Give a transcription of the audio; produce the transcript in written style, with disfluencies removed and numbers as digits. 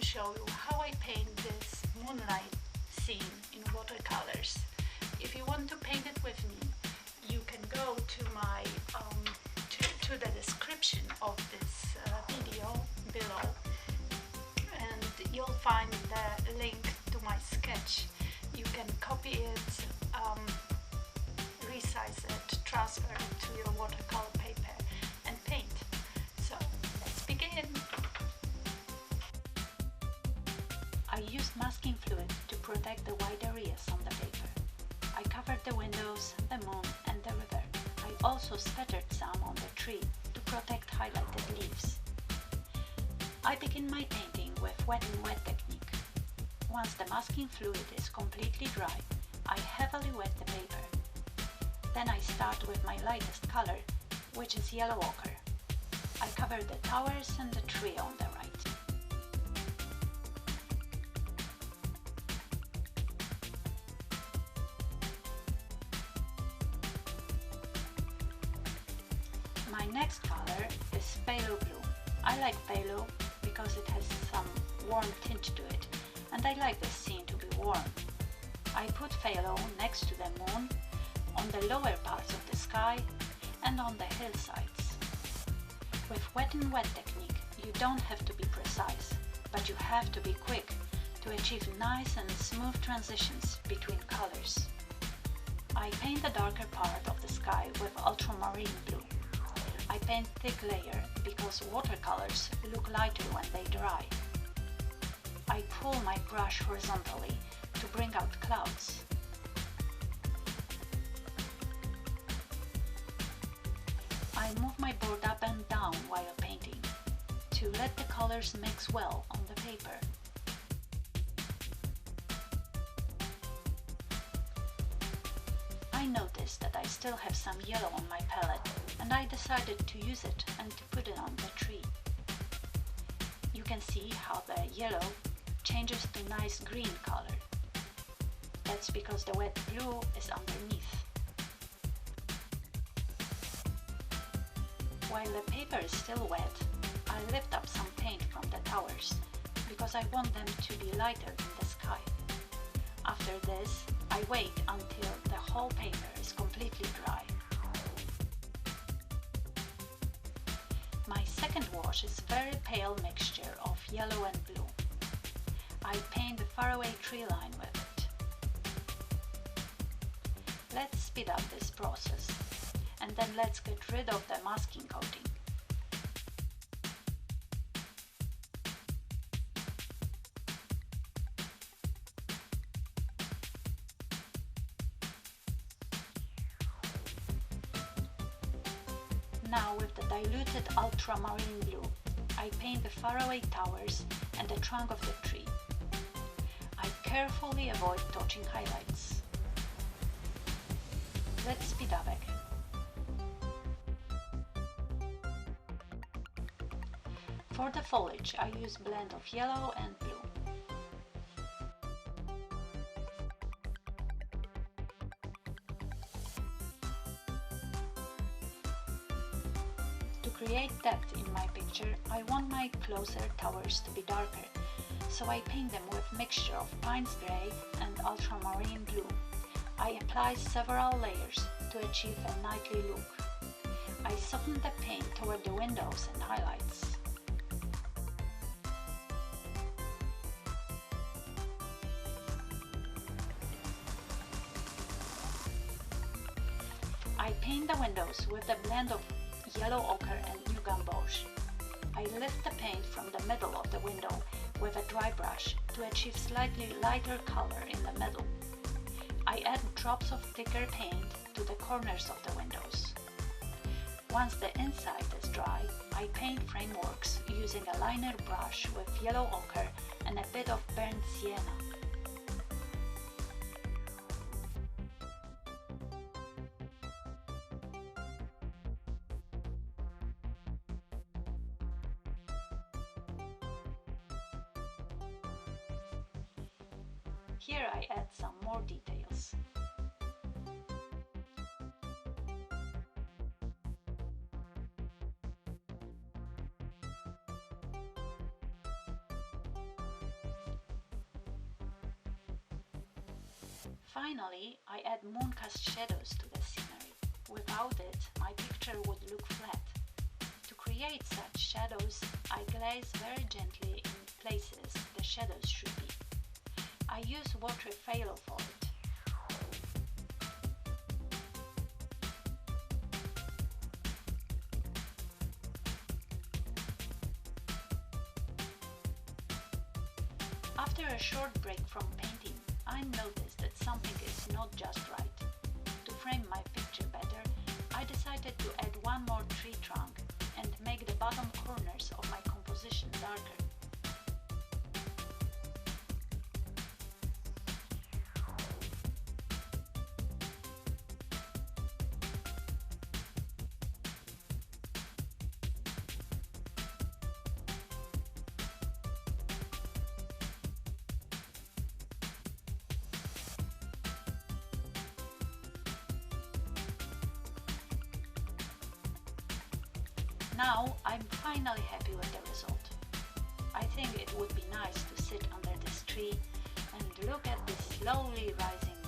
show you how I paint this moonlight scene in watercolors. If you want to paint it with me, you can go to my to the description of this video below, and you'll find the link to my sketch. You can copy it, resize it, transfer it to your watercolor paper and paint. So let's begin. I used masking fluid to protect the white areas on the paper. I covered the windows, the moon and the river. I also spattered some on the tree to protect highlighted leaves. I begin my painting with wet and wet technique. Once the masking fluid is completely dry, I heavily wet the paper. Then I start with my lightest color, which is yellow ochre. I cover the towers and the tree on the right. My next color is phthalo blue. I like phthalo because it has some warm tint to it, and I like the scene to be warm. I put phthalo next to the moon, on the lower parts of the sky and on the hillsides. With wet and wet technique, you don't have to be precise, but you have to be quick to achieve nice and smooth transitions between colors. I paint the darker part of the sky with ultramarine blue. I paint thick layer because watercolors look lighter when they dry. I pull my brush horizontally to bring out clouds. I move my board up and down while painting to let the colors mix well on the paper. I noticed that I still have some yellow on my palette, and I decided to use it and to put it on the tree. You can see how the yellow changes to nice green color. That's because the wet blue is underneath. While the paper is still wet, I lift up some paint from the towers because I want them to be lighter in the sky. After this, I wait until the whole paper is completely dry. My second wash is very pale mixture of yellow and blue. I paint the faraway tree line with it. Let's speed up this process, and then let's get rid of the masking coating. Now with the diluted ultramarine blue, I paint the faraway towers and the trunk of the tree. I carefully avoid touching highlights. Let's speed up again. For the foliage, I use blend of yellow and blue. To create depth in my picture, I want my closer towers to be darker, so I paint them with mixture of Pines Grey and ultramarine blue. I apply several layers to achieve a knightly look. I soften the paint toward the windows and highlights. I paint the windows with a blend of yellow ochre and new gamboge. I lift the paint from the middle of the window with a dry brush to achieve slightly lighter color in the middle. I add drops of thicker paint to the corners of the windows. Once the inside is dry, I paint frameworks using a liner brush with yellow ochre and a bit of burnt sienna. Here I add some more details. Finally, I add mooncast shadows to the scenery. Without it, my picture would look flat. To create such shadows, I glaze very gently in places the shadows should be. I use Watercolor for it. After a short break from painting, I noticed that something is not just right. To frame my picture better, I decided to add one more tree trunk and make the bottom corners of my composition darker. Now I'm finally happy with the result. I think it would be nice to sit under this tree and look at this slowly rising